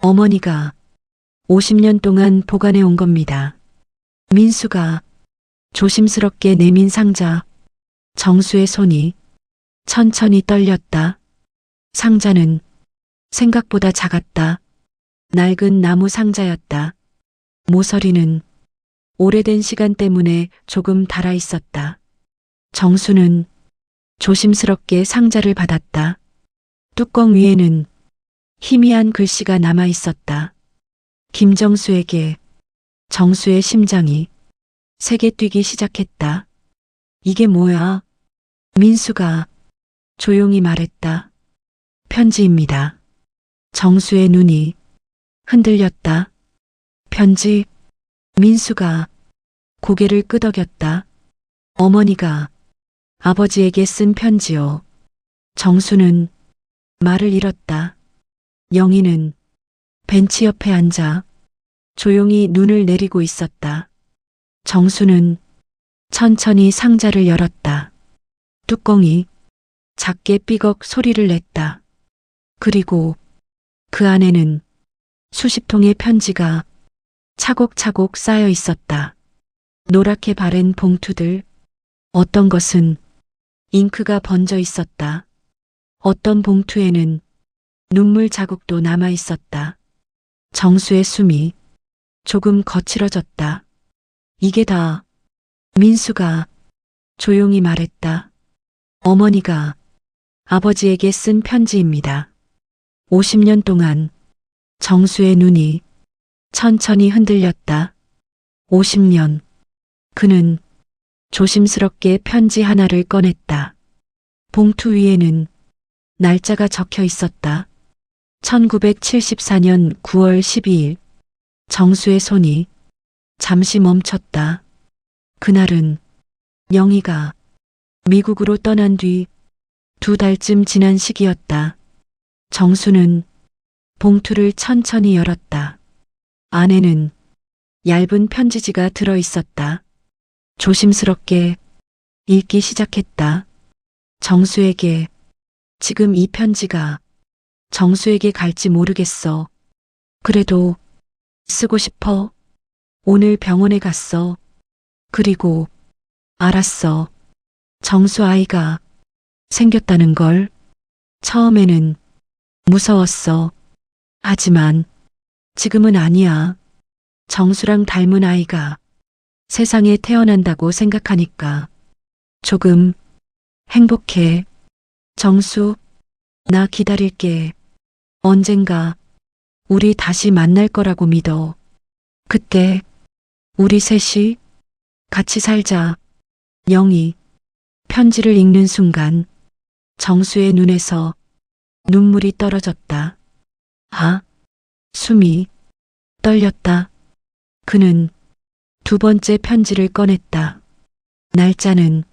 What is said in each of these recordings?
어머니가 50년 동안 보관해 온 겁니다. 민수가 조심스럽게 내민 상자. 정수의 손이 천천히 떨렸다. 상자는 생각보다 작았다. 낡은 나무 상자였다. 모서리는 오래된 시간 때문에 조금 닳아 있었다. 정수는 조심스럽게 상자를 받았다. 뚜껑 위에는 희미한 글씨가 남아 있었다. 김정수에게. 정수의 심장이 세게 뛰기 시작했다. 이게 뭐야? 민수가 조용히 말했다. 편지입니다. 정수의 눈이 흔들렸다. 편지? 민수가 고개를 끄덕였다. 어머니가 아버지에게 쓴 편지요. 정수는 말을 잃었다. 영희는 벤치 옆에 앉아 조용히 눈을 내리고 있었다. 정수는 천천히 상자를 열었다. 뚜껑이 작게 삐걱 소리를 냈다. 그리고 그 안에는 수십 통의 편지가 차곡차곡 쌓여 있었다. 노랗게 바랜 봉투들. 어떤 것은 잉크가 번져 있었다. 어떤 봉투에는 눈물 자국도 남아 있었다. 정수의 숨이 조금 거칠어졌다. 이게 다 민수가 조용히 말했다. 어머니가 아버지에게 쓴 편지입니다. 50년 동안. 정수의 눈이 천천히 흔들렸다. 50년. 그는 조심스럽게 편지 하나를 꺼냈다. 봉투 위에는 날짜가 적혀 있었다. 1974년 9월 12일. 정수의 손이 잠시 멈췄다. 그날은 영희가 미국으로 떠난 뒤 2달쯤 지난 시기였다. 정수는 봉투를 천천히 열었다. 안에는 얇은 편지지가 들어 있었다. 조심스럽게 읽기 시작했다. 정수에게. 지금 이 편지가 정수에게 갈지 모르겠어. 그래도 쓰고 싶어. 오늘 병원에 갔어. 그리고 알았어. 정수 아이가 생겼다는 걸. 처음에는 무서웠어. 하지만 지금은 아니야. 정수랑 닮은 아이가 세상에 태어난다고 생각하니까 조금 행복해. 정수, 나 기다릴게. 언젠가 우리 다시 만날 거라고 믿어. 그때 우리 셋이 같이 살자. 영희. 편지를 읽는 순간 정수의 눈에서 눈물이 떨어졌다. 숨이 떨렸다. 그는 두 번째 편지를 꺼냈다. 날짜는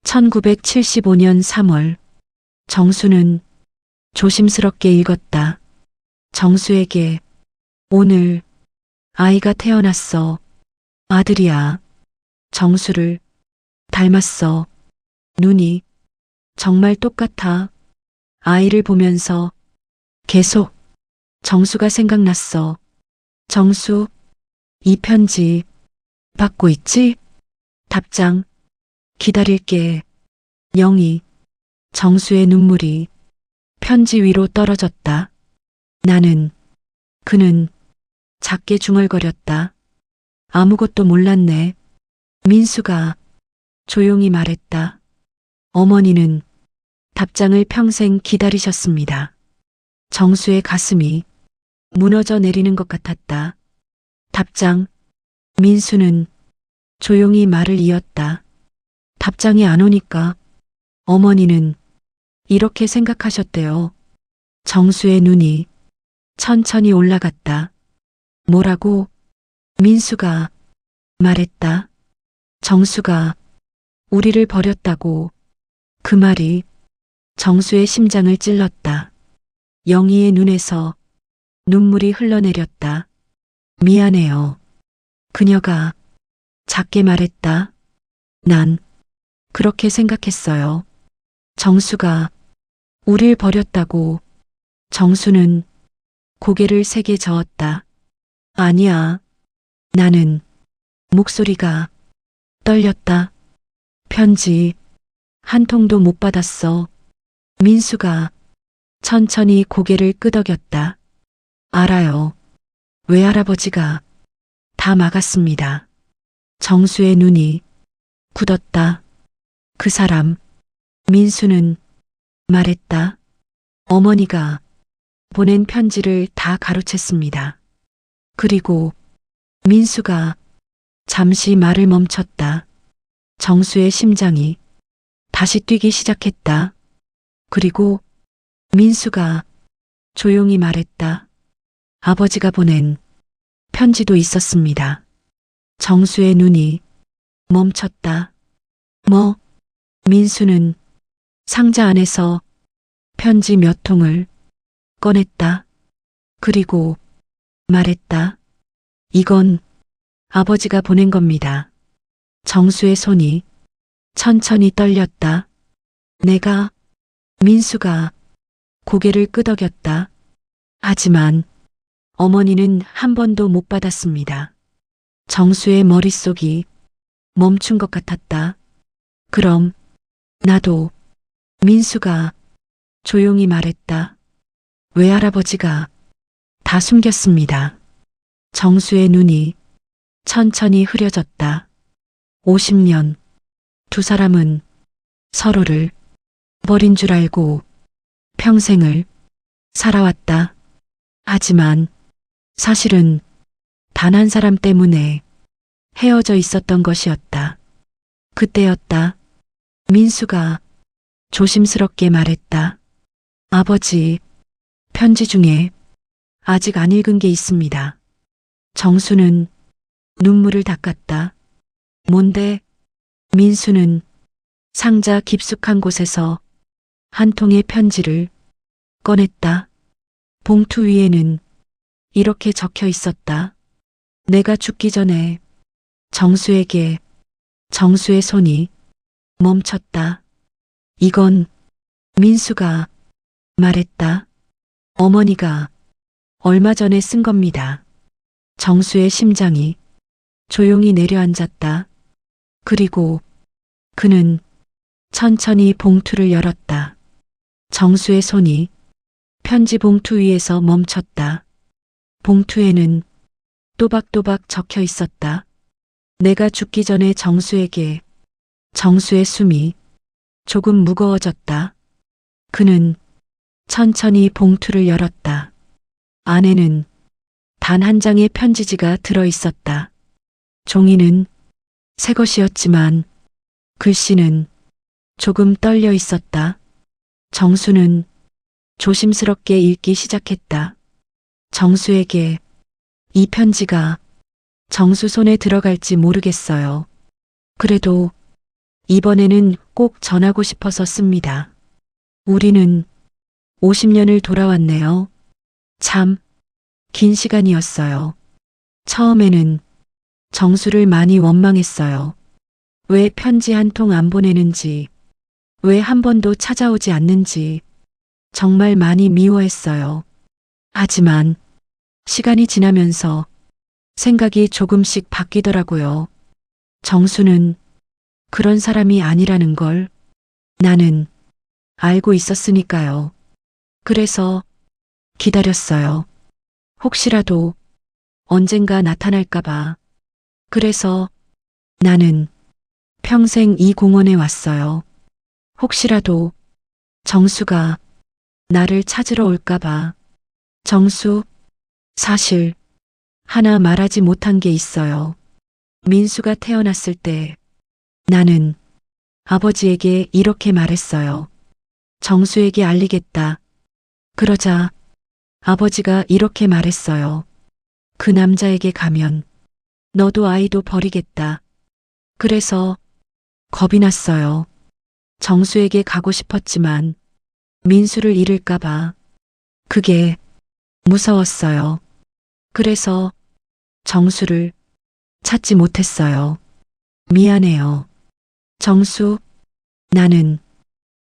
1975년 3월. 정수는 조심스럽게 읽었다. 정수에게. 오늘 아이가 태어났어. 아들이야. 정수를 닮았어. 눈이 정말 똑같아. 아이를 보면서 계속 정수가 생각났어. 정수, 이 편지 받고 있지? 답장. 기다릴게. 영희. 정수의 눈물이 편지 위로 떨어졌다. 나는. 그는 작게 중얼거렸다. 아무것도 몰랐네. 민수가 조용히 말했다. 어머니는 답장을 평생 기다리셨습니다. 정수의 가슴이 무너져 내리는 것 같았다. 답장. 민수는 조용히 말을 이었다. 답장이 안 오니까 어머니는 이렇게 생각하셨대요. 정수의 눈이 천천히 올라갔다. 뭐라고? 민수가 말했다. 정수가 우리를 버렸다고. 그 말이 정수의 심장을 찔렀다. 영희의 눈에서 눈물이 흘러내렸다. 미안해요. 그녀가 작게 말했다. 난 그렇게 생각했어요. 정수가 우릴 버렸다고. 정수는 고개를 세게 저었다. 아니야. 나는 목소리가 떨렸다. 편지 한 통도 못 받았어. 민수가 천천히 고개를 끄덕였다. 알아요. 외할아버지가 다 막았습니다. 정수의 눈이 굳었다. 그 사람, 민수는 말했다. 어머니가 보낸 편지를 다 가로챘습니다. 그리고 민수가 잠시 말을 멈췄다. 정수의 심장이 다시 뛰기 시작했다. 그리고 민수가 조용히 말했다. 아버지가 보낸 편지도 있었습니다. 정수의 눈이 멈췄다. 뭐? 민수는 상자 안에서 편지 몇 통을 꺼냈다. 그리고 말했다. 이건 아버지가 보낸 겁니다. 정수의 손이 천천히 떨렸다. 내가, 민수가 고개를 끄덕였다. 하지만 어머니는 한 번도 못 받았습니다. 정수의 머릿속이 멈춘 것 같았다. 그럼 나도, 민수가 조용히 말했다. 외할아버지가 다 숨겼습니다. 정수의 눈이 천천히 흐려졌다. 50년 두 사람은 서로를 버린 줄 알고 평생을 살아왔다. 하지만 사실은 단 한 사람 때문에 헤어져 있었던 것이었다. 그때였다. 민수가 조심스럽게 말했다. 아버지, 편지 중에 아직 안 읽은 게 있습니다. 정수는 눈물을 닦았다. 뭔데? 민수는 상자 깊숙한 곳에서 한 통의 편지를 꺼냈다. 봉투 위에는 이렇게 적혀 있었다. 내가 죽기 전에 정수에게. 정수의 손이 멈췄다. 이건 민수가 말했다. 어머니가 얼마 전에 쓴 겁니다. 정수의 심장이 조용히 내려앉았다. 그리고 그는 천천히 봉투를 열었다. 정수의 손이 편지 봉투 위에서 멈췄다. 봉투에는 또박또박 적혀 있었다. 내가 죽기 전에 정수에게. 정수의 숨이 조금 무거워졌다. 그는 천천히 봉투를 열었다. 안에는 단 한 장의 편지지가 들어 있었다. 종이는 새 것이었지만 글씨는 조금 떨려 있었다. 정수는 조심스럽게 읽기 시작했다. 정수에게. 이 편지가 정수 손에 들어갈지 모르겠어요. 그래도 이번에는 꼭 전하고 싶어서 씁니다. 우리는 50년을 돌아왔네요. 참 긴 시간이었어요. 처음에는 정수를 많이 원망했어요. 왜 편지 한 통 안 보내는지, 왜 한 번도 찾아오지 않는지 정말 많이 미워했어요. 하지만 시간이 지나면서 생각이 조금씩 바뀌더라고요. 정수는 그런 사람이 아니라는 걸 나는 알고 있었으니까요. 그래서 기다렸어요. 혹시라도 언젠가 나타날까봐. 그래서 나는 평생 이 공원에 왔어요. 혹시라도 정수가 나를 찾으러 올까봐. 정수, 사실 하나 말하지 못한 게 있어요. 민수가 태어났을 때 나는 아버지에게 이렇게 말했어요. 정수에게 알리겠다. 그러자 아버지가 이렇게 말했어요. 그 남자에게 가면 너도 아이도 버리겠다. 그래서 겁이 났어요. 정수에게 가고 싶었지만 민수를 잃을까봐. 그게 무서웠어요. 그래서 정수를 찾지 못했어요. 미안해요. 정수, 나는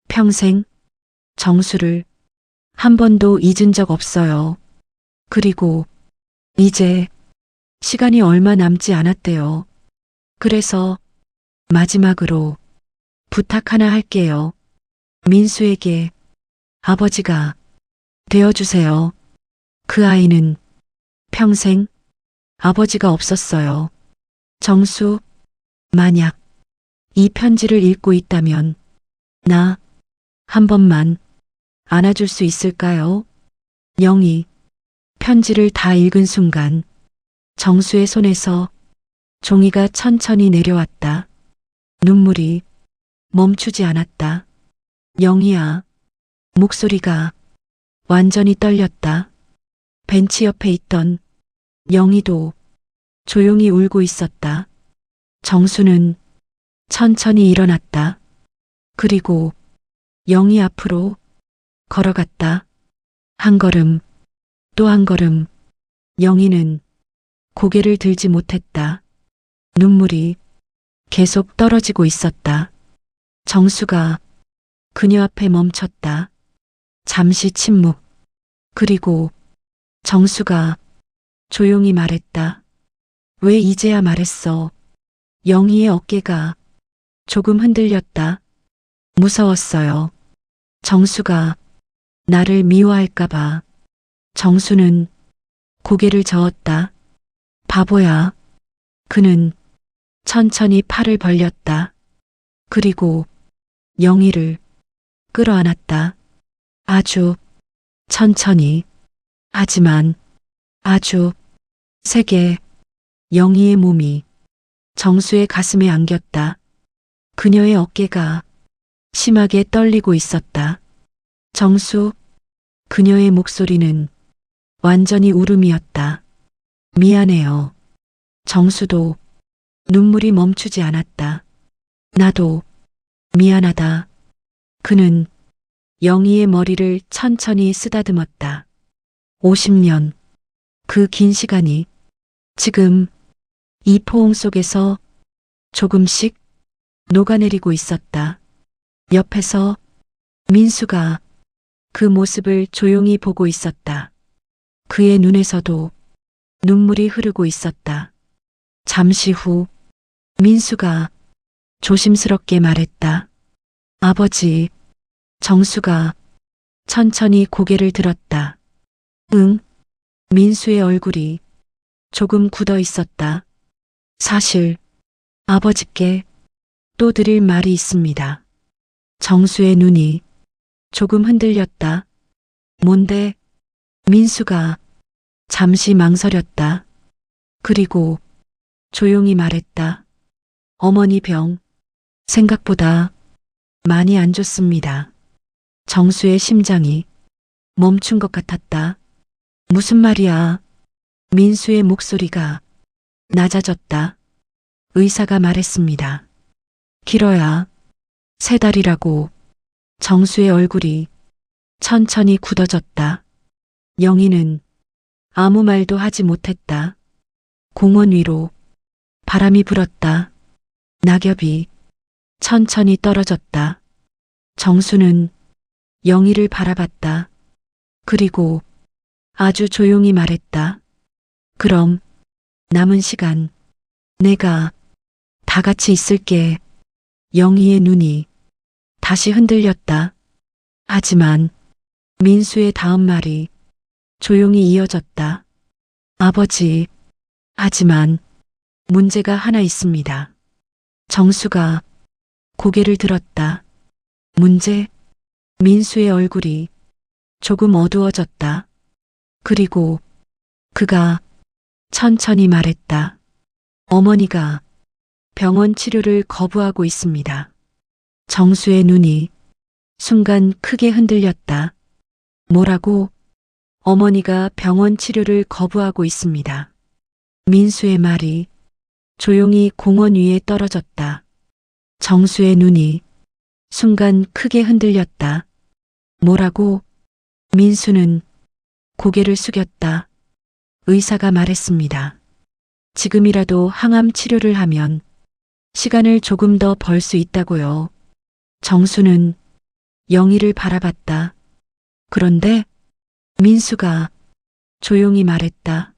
평생 정수를 한 번도 잊은 적 없어요. 그리고 이제 시간이 얼마 남지 않았대요. 그래서 마지막으로 부탁 하나 할게요. 민수에게 아버지가 되어주세요. 그 아이는 평생 아버지가 없었어요. 정수, 만약 이 편지를 읽고 있다면 나 한 번만 안아줄 수 있을까요? 영희 편지를 다 읽은 순간 정수의 손에서 종이가 천천히 내려왔다. 눈물이 멈추지 않았다. 영희야. 목소리가 완전히 떨렸다. 벤치 옆에 있던 영희도 조용히 울고 있었다. 정수는 천천히 일어났다. 그리고 영희 앞으로 걸어갔다. 한 걸음, 또 한 걸음. 영희는 고개를 들지 못했다. 눈물이 계속 떨어지고 있었다. 정수가 그녀 앞에 멈췄다. 잠시 침묵. 그리고 정수가 조용히 말했다. 왜 이제야 말했어? 영희의 어깨가 조금 흔들렸다. 무서웠어요. 정수가 나를 미워할까봐. 정수는 고개를 저었다. 바보야. 그는 천천히 팔을 벌렸다. 그리고 영희를 끌어안았다. 아주 천천히. 하지만 아주 세게. 영희의 몸이 정수의 가슴에 안겼다. 그녀의 어깨가 심하게 떨리고 있었다. 정수, 그녀의 목소리는 완전히 울음이었다. 미안해요. 정수도 눈물이 멈추지 않았다. 나도 미안하다. 그는 영희의 머리를 천천히 쓰다듬었다. 50년. 그 긴 시간이 지금 이 포옹 속에서 조금씩 녹아내리고 있었다. 옆에서 민수가 그 모습을 조용히 보고 있었다. 그의 눈에서도 눈물이 흐르고 있었다. 잠시 후 민수가 조심스럽게 말했다. 아버지. 정수가 천천히 고개를 들었다. 응. 민수의 얼굴이 조금 굳어 있었다. 사실 아버지께 또 드릴 말이 있습니다. 정수의 눈이 조금 흔들렸다. 뭔데? 민수가 잠시 망설였다. 그리고 조용히 말했다. 어머니 병 생각보다 많이 안 좋습니다. 정수의 심장이 멈춘 것 같았다. 무슨 말이야? 민수의 목소리가 낮아졌다. 의사가 말했습니다. 길어야 3달이라고. 정수의 얼굴이 천천히 굳어졌다. 영희는 아무 말도 하지 못했다. 공원 위로 바람이 불었다. 낙엽이 천천히 떨어졌다. 정수는 영희를 바라봤다. 그리고 아주 조용히 말했다. 그럼 남은 시간 내가 다 같이 있을게. 영희의 눈이 다시 흔들렸다. 하지만 민수의 다음 말이 조용히 이어졌다. 아버지. 하지만 문제가 하나 있습니다. 정수가 고개를 들었다. 문제? 민수의 얼굴이 조금 어두워졌다. 그리고 그가 천천히 말했다. 어머니가 병원 치료를 거부하고 있습니다. 정수의 눈이 순간 크게 흔들렸다. 뭐라고? 어머니가 병원 치료를 거부하고 있습니다. 민수의 말이 조용히 공원 위에 떨어졌다. 정수의 눈이 순간 크게 흔들렸다. 뭐라고? 민수는 고개를 숙였다. 의사가 말했습니다. 지금이라도 항암 치료를 하면 시간을 조금 더 벌 수 있다고요. 정수는 영희를 바라봤다. 그런데 민수가 조용히 말했다.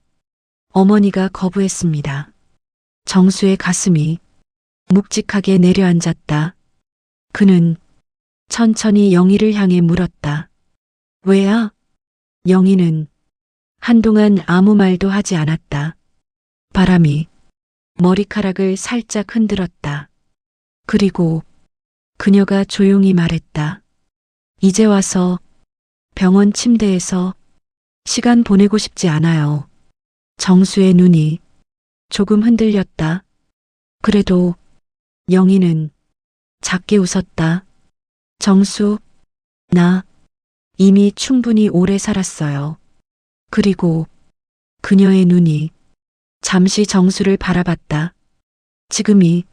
어머니가 거부했습니다. 정수의 가슴이 묵직하게 내려앉았다. 그는 천천히 영희를 향해 물었다. 왜야? 영희는 한동안 아무 말도 하지 않았다. 바람이 머리카락을 살짝 흔들었다. 그리고 그녀가 조용히 말했다. 이제 와서 병원 침대에서 시간 보내고 싶지 않아요. 정수의 눈이 조금 흔들렸다. 그래도 영희는 작게 웃었다. 정수, 나 이미 충분히 오래 살았어요. 그리고 그녀의 눈이 잠시 정수를 바라봤다. 지금이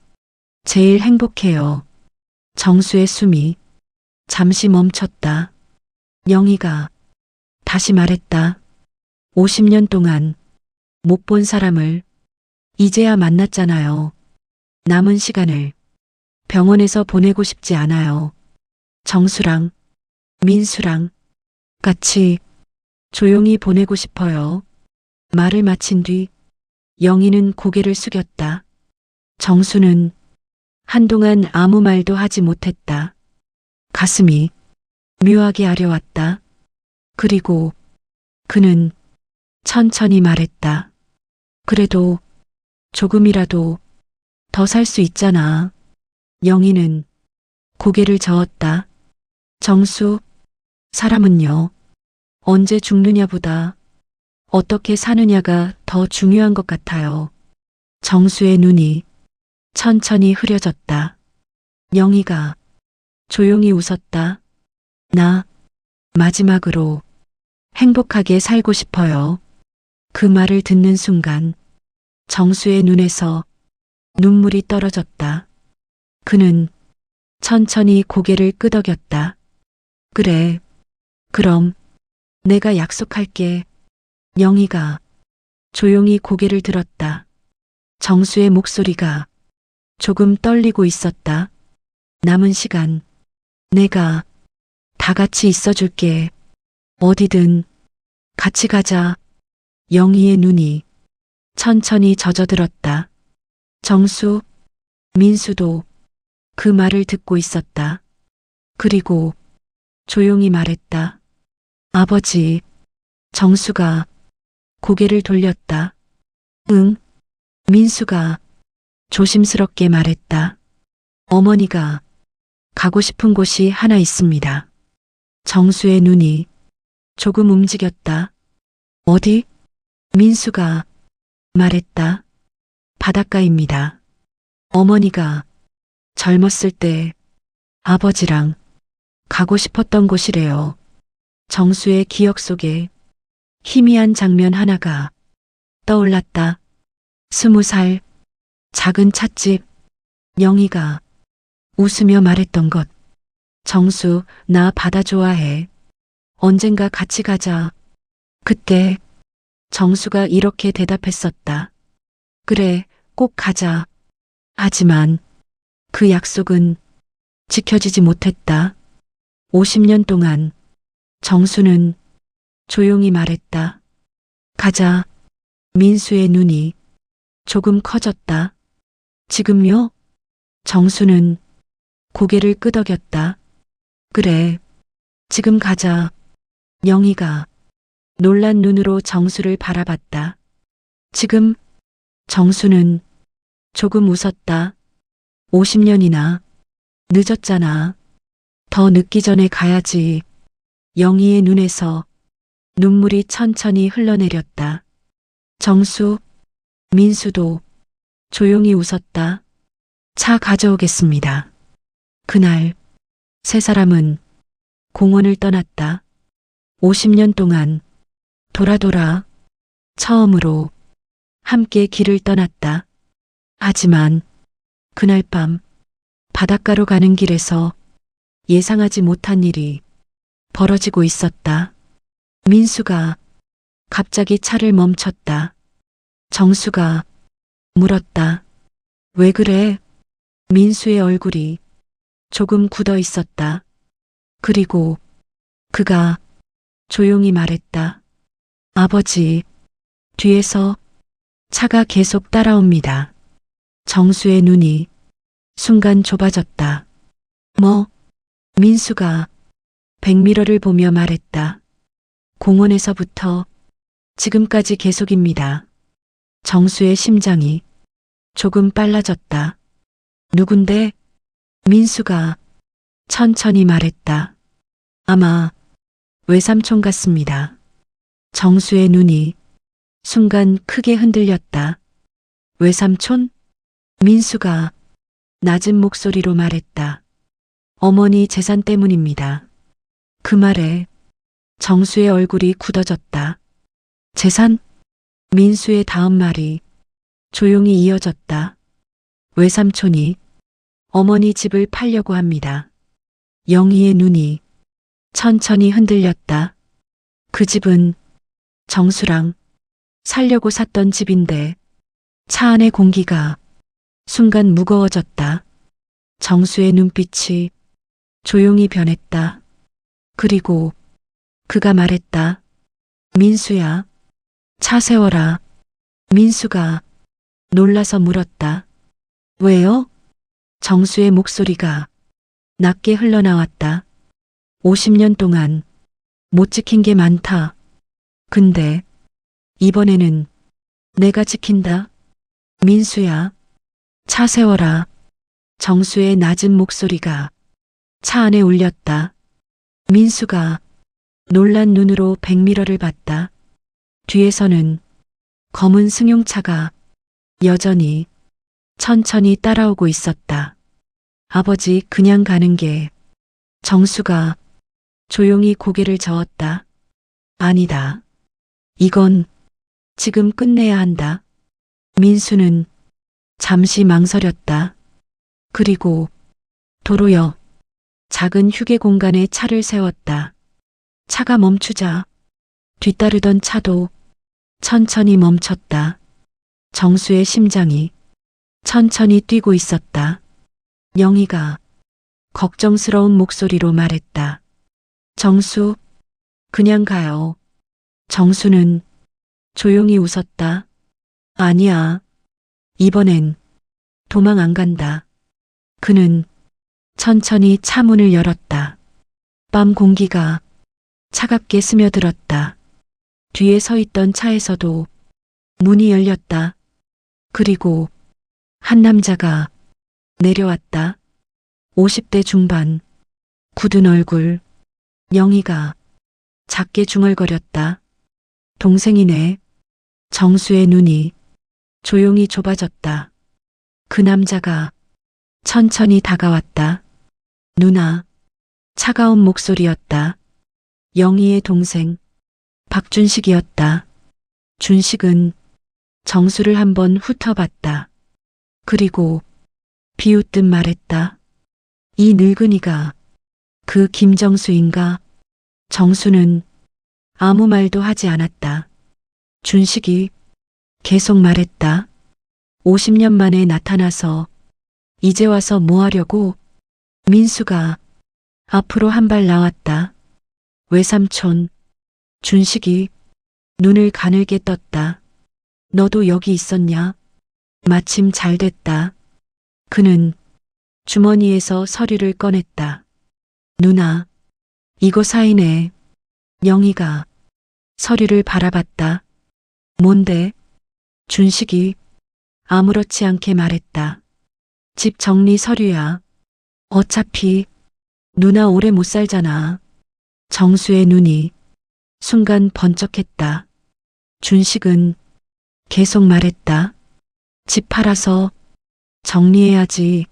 제일 행복해요. 정수의 숨이 잠시 멈췄다. 영희가 다시 말했다. 50년 동안 못 본 사람을 이제야 만났잖아요. 남은 시간을 병원에서 보내고 싶지 않아요. 정수랑 민수랑 같이 조용히 보내고 싶어요. 말을 마친 뒤 영희는 고개를 숙였다. 정수는 한동안 아무 말도 하지 못했다. 가슴이 묘하게 아려왔다. 그리고 그는 천천히 말했다. 그래도 조금이라도 더 살 수 있잖아. 영희는 고개를 저었다. 정수, 사람은요, 언제 죽느냐보다 어떻게 사느냐가 더 중요한 것 같아요. 정수의 눈이 천천히 흐려졌다. 영희가 조용히 웃었다. 나 마지막으로 행복하게 살고 싶어요. 그 말을 듣는 순간 정수의 눈에서 눈물이 떨어졌다. 그는 천천히 고개를 끄덕였다. 그래, 그럼 내가 약속할게. 영희가 조용히 고개를 들었다. 정수의 목소리가 조금 떨리고 있었다. 남은 시간 내가 다 같이 있어줄게. 어디든 같이 가자. 영희의 눈이 천천히 젖어들었다. 정수, 민수도 그 말을 듣고 있었다. 그리고 조용히 말했다. 아버지. 정수가 고개를 돌렸다. 응. 민수가 조심스럽게 말했다. 어머니가 가고 싶은 곳이 하나 있습니다. 정수의 눈이 조금 움직였다. 어디? 민수가 말했다. 바닷가입니다. 어머니가 젊었을 때 아버지랑 가고 싶었던 곳이래요. 정수의 기억 속에 희미한 장면 하나가 떠올랐다. 20살, 작은 찻집, 영희가 웃으며 말했던 것. 정수, 나 바다 좋아해. 언젠가 같이 가자. 그때 정수가 이렇게 대답했었다. 그래, 꼭 가자. 하지만 그 약속은 지켜지지 못했다. 50년 동안 정수는 조용히 말했다. 가자. 민수의 눈이 조금 커졌다. 지금요? 정수는 고개를 끄덕였다. 그래, 지금 가자. 영희가 놀란 눈으로 정수를 바라봤다. 지금? 정수는 조금 웃었다. 50년이나 늦었잖아. 더 늦기 전에 가야지. 영희의 눈에서 눈물이 천천히 흘러내렸다. 정수, 민수도 조용히 웃었다. 차 가져오겠습니다. 그날 세 사람은 공원을 떠났다. 50년 동안 돌아 처음으로 함께 길을 떠났다. 하지만 그날 밤 바닷가로 가는 길에서 예상하지 못한 일이 벌어지고 있었다. 민수가 갑자기 차를 멈췄다. 정수가 물었다. 왜 그래? 민수의 얼굴이 조금 굳어 있었다. 그리고 그가 조용히 말했다. 아버지, 뒤에서 차가 계속 따라옵니다. 정수의 눈이 순간 좁아졌다. 뭐? 민수가 백미러를 보며 말했다. 공원에서부터 지금까지 계속입니다. 정수의 심장이 조금 빨라졌다. 누군데? 민수가 천천히 말했다. 아마 외삼촌 같습니다. 정수의 눈이 순간 크게 흔들렸다. 외삼촌? 민수가 낮은 목소리로 말했다. 어머니 재산 때문입니다. 그 말에 정수의 얼굴이 굳어졌다. 재산? 민수의 다음 말이 조용히 이어졌다. 외삼촌이 어머니 집을 팔려고 합니다. 영희의 눈이 천천히 흔들렸다. 그 집은 정수랑 살려고 샀던 집인데 차 안의 공기가 순간 무거워졌다. 정수의 눈빛이 조용히 변했다. 그리고 그가 말했다. 민수야, 차 세워라. 민수가 놀라서 물었다. 왜요? 정수의 목소리가 낮게 흘러나왔다. 50년 동안 못 지킨 게 많다. 근데 이번에는 내가 지킨다. 민수야, 차 세워라. 정수의 낮은 목소리가 차 안에 울렸다. 민수가 놀란 눈으로 백미러를 봤다. 뒤에서는 검은 승용차가 여전히 천천히 따라오고 있었다. 아버지 그냥 가는 게. 정수가 조용히 고개를 저었다. 아니다. 이건 지금 끝내야 한다. 민수는 잠시 망설였다. 그리고 도로 옆 작은 휴게 공간에 차를 세웠다. 차가 멈추자 뒤따르던 차도 천천히 멈췄다. 정수의 심장이 천천히 뛰고 있었다. 영희가 걱정스러운 목소리로 말했다. 정수, 그냥 가요. 정수는 조용히 웃었다. 아니야. 이번엔 도망 안 간다. 그는 천천히 차 문을 열었다. 밤 공기가 차갑게 스며들었다. 뒤에 서 있던 차에서도 문이 열렸다. 그리고 한 남자가 내려왔다. 50대 중반, 굳은 얼굴. 영희가 작게 중얼거렸다. 동생이네. 정수의 눈이 조용히 좁아졌다. 그 남자가 천천히 다가왔다. 누나. 차가운 목소리였다. 영희의 동생 박준식이었다. 준식은 정수를 한번 훑어봤다. 그리고 비웃듯 말했다. 이 늙은이가 그 김정수인가? 정수는 아무 말도 하지 않았다. 준식이 계속 말했다. 50년 만에 나타나서 이제 와서 뭐 하려고? 민수가 앞으로 한 발 나왔다. 외삼촌. 준식이 눈을 가늘게 떴다. 너도 여기 있었냐? 마침 잘 됐다. 그는 주머니에서 서류를 꺼냈다. 누나, 이거 사인해. 영희가 서류를 바라봤다. 뭔데? 준식이 아무렇지 않게 말했다. 집 정리 서류야. 어차피 누나 오래 못 살잖아. 정수의 눈이 순간 번쩍했다. 준식은 계속 말했다. 집 팔아서 정리해야지.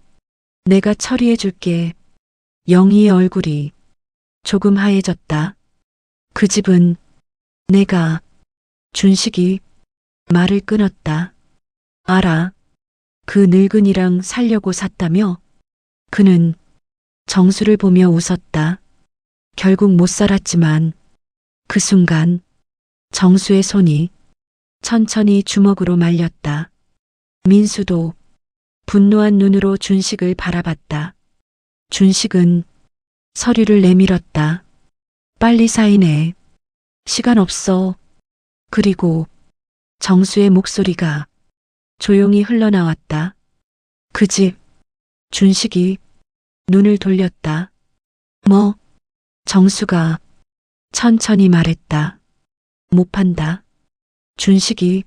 내가 처리해 줄게. 영희의 얼굴이 조금 하얘졌다. 그 집은 내가. 준식이 말을 끊었다. 알아. 그 늙은이랑 살려고 샀다며? 그는 정수를 보며 웃었다. 결국 못 살았지만 그 순간 정수의 손이 천천히 주먹으로 말렸다. 민수도 분노한 눈으로 준식을 바라봤다. 준식은 서류를 내밀었다. 빨리 사인해. 시간 없어. 그리고 정수의 목소리가 조용히 흘러나왔다. 그 집. 준식이 눈을 돌렸다. 뭐? 정수가 천천히 말했다. 못 판다. 준식이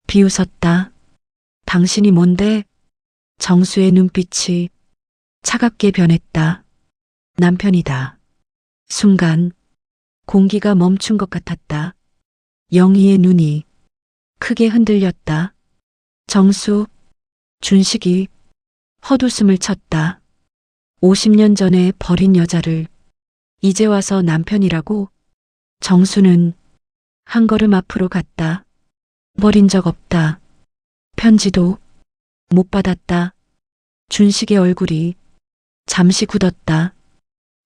비웃었다. 당신이 뭔데? 정수의 눈빛이 차갑게 변했다. 남편이다. 순간 공기가 멈춘 것 같았다. 영희의 눈이 크게 흔들렸다. 정수, 준식이 헛웃음을 쳤다. 50년 전에 버린 여자를 이제 와서 남편이라고? 정수는 한 걸음 앞으로 갔다. 버린 적 없다. 편지도 못 받았다. 준식의 얼굴이 잠시 굳었다.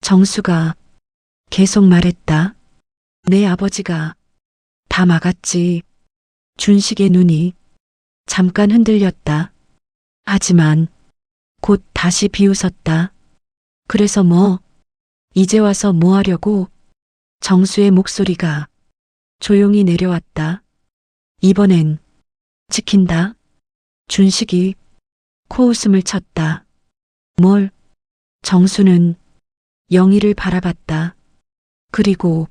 정수가 계속 말했다. 내 아버지가 다 막았지. 준식의 눈이 잠깐 흔들렸다. 하지만 곧 다시 비웃었다. 그래서 뭐? 이제 와서 뭐 하려고? 정수의 목소리가 조용히 내려왔다. 이번엔 지킨다. 준식이 코웃음을 쳤다. 뭘? 정수는 영희를 바라봤다. 그리고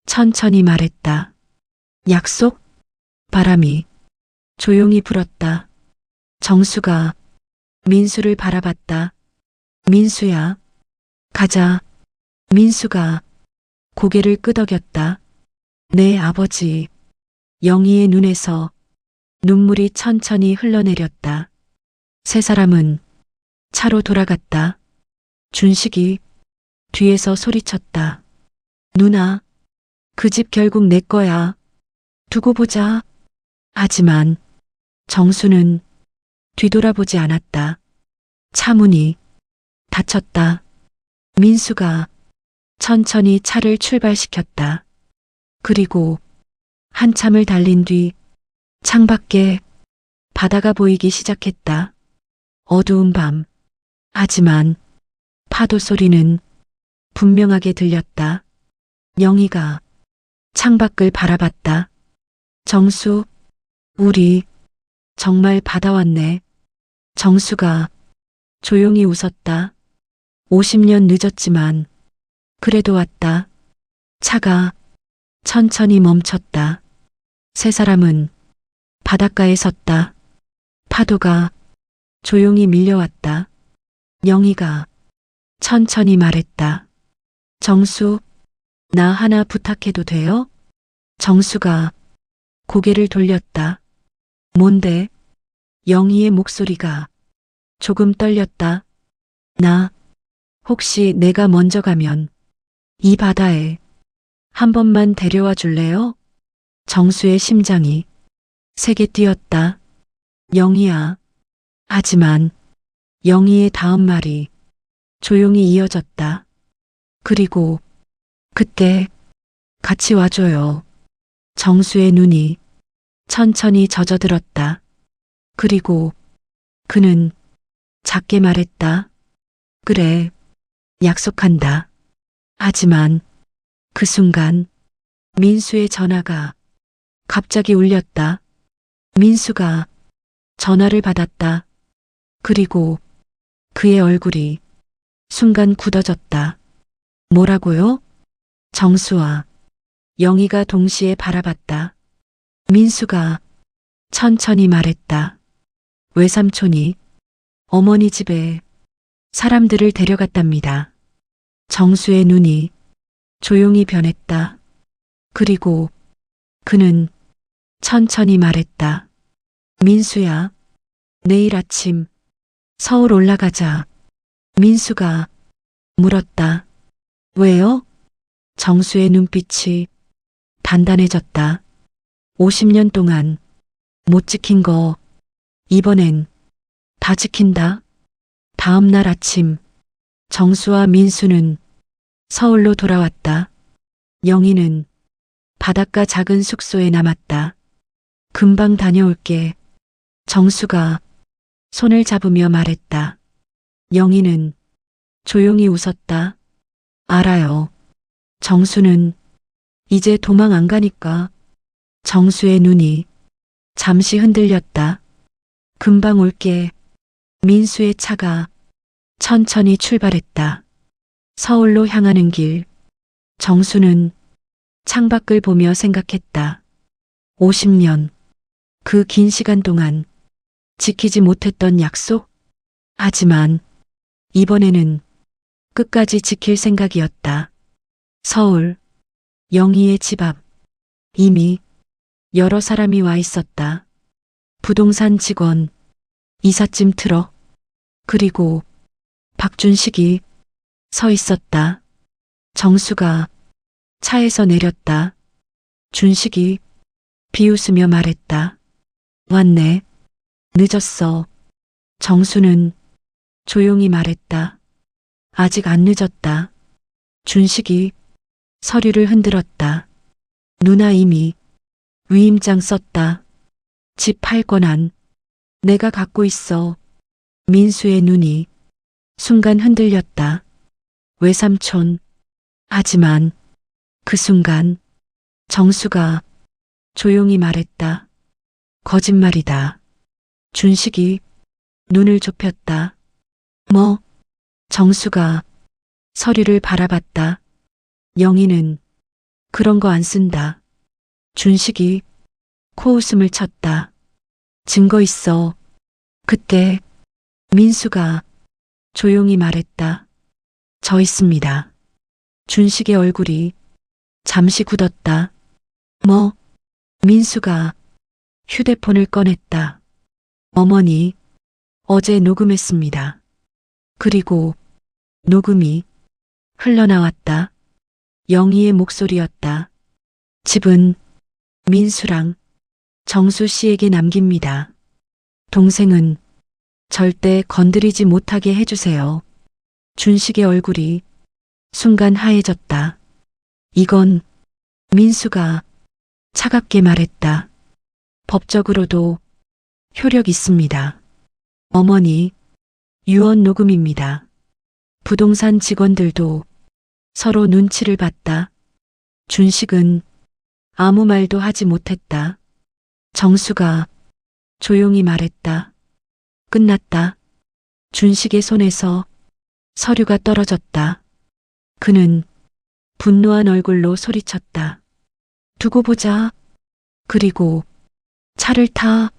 천천히 말했다. 약속? 바람이 조용히 불었다. 정수가 민수를 바라봤다. 민수야. 가자. 민수가 고개를 끄덕였다. 내 아버지. 영희의 눈에서 눈물이 천천히 흘러내렸다. 세 사람은 차로 돌아갔다. 준식이 뒤에서 소리쳤다. 누나, 그 집 결국 내 거야. 두고 보자. 하지만 정수는 뒤돌아보지 않았다. 차 문이 닫혔다. 민수가 천천히 차를 출발시켰다. 그리고 한참을 달린 뒤 창밖에 바다가 보이기 시작했다. 어두운 밤. 하지만 파도 소리는 분명하게 들렸다. 영희가 창밖을 바라봤다. 정수, 우리 정말 바다 왔네. 정수가 조용히 웃었다. 50년 늦었지만 그래도 왔다. 차가 천천히 멈췄다. 세 사람은 바닷가에 섰다. 파도가 조용히 밀려왔다. 영희가 천천히 말했다. 정수, 나 하나 부탁해도 돼요? 정수가 고개를 돌렸다. 뭔데? 영희의 목소리가 조금 떨렸다. 나, 혹시 내가 먼저 가면 이 바다에 한 번만 데려와 줄래요? 정수의 심장이 세게 뛰었다. 영희야. 하지만 영희의 다음 말이 조용히 이어졌다. 그리고 그때 같이 와줘요. 정수의 눈이 천천히 젖어들었다. 그리고 그는 작게 말했다. 그래, 약속한다. 하지만 그 순간 민수의 전화가 갑자기 울렸다. 민수가 전화를 받았다. 그리고 그의 얼굴이 순간 굳어졌다. 뭐라고요? 정수와 영희가 동시에 바라봤다. 민수가 천천히 말했다. 외삼촌이 어머니 집에 사람들을 데려갔답니다. 정수의 눈이 조용히 변했다. 그리고 그는 천천히 말했다. 민수야, 내일 아침 서울 올라가자. 민수가 물었다. 왜요? 정수의 눈빛이 단단해졌다. 50년 동안 못 지킨 거 이번엔 다 지킨다. 다음 날 아침 정수와 민수는 서울로 돌아왔다. 영희는 바닷가 작은 숙소에 남았다. 금방 다녀올게. 정수가 손을 잡으며 말했다. 영희는 조용히 웃었다. 알아요. 정수는 이제 도망 안 가니까. 정수의 눈이 잠시 흔들렸다. 금방 올게. 민수의 차가 천천히 출발했다. 서울로 향하는 길. 정수는 창밖을 보며 생각했다. 50년. 그 긴 시간 동안 지키지 못했던 약속? 하지만 이번에는 끝까지 지킬 생각이었다. 서울, 영희의 집 앞. 이미 여러 사람이 와 있었다. 부동산 직원, 이삿짐 트럭, 그리고 박준식이 서 있었다. 정수가 차에서 내렸다. 준식이 비웃으며 말했다. 왔네. 늦었어. 정수는 조용히 말했다. 아직 안 늦었다. 준식이 서류를 흔들었다. 누나 이미 위임장 썼다. 집 팔 권한 내가 갖고 있어. 민수의 눈이 순간 흔들렸다. 외삼촌. 하지만 그 순간 정수가 조용히 말했다. 거짓말이다. 준식이 눈을 좁혔다. 뭐? 정수가 서류를 바라봤다. 영희는 그런 거 안 쓴다. 준식이 코웃음을 쳤다. 증거 있어. 그때 민수가 조용히 말했다. 저 있습니다. 준식의 얼굴이 잠시 굳었다. 뭐? 민수가 휴대폰을 꺼냈다. 어머니, 어제 녹음했습니다. 그리고 녹음이 흘러나왔다. 영희의 목소리였다. 집은 민수랑 정수 씨에게 남깁니다. 동생은 절대 건드리지 못하게 해주세요. 준식의 얼굴이 순간 하얘졌다. 이건 민수가 차갑게 말했다. 법적으로도 효력 있습니다. 어머니, 유언 녹음입니다. 부동산 직원들도 서로 눈치를 봤다. 준식은 아무 말도 하지 못했다. 정수가 조용히 말했다. 끝났다. 준식의 손에서 서류가 떨어졌다. 그는 분노한 얼굴로 소리쳤다. 두고 보자. 그리고 차를 타.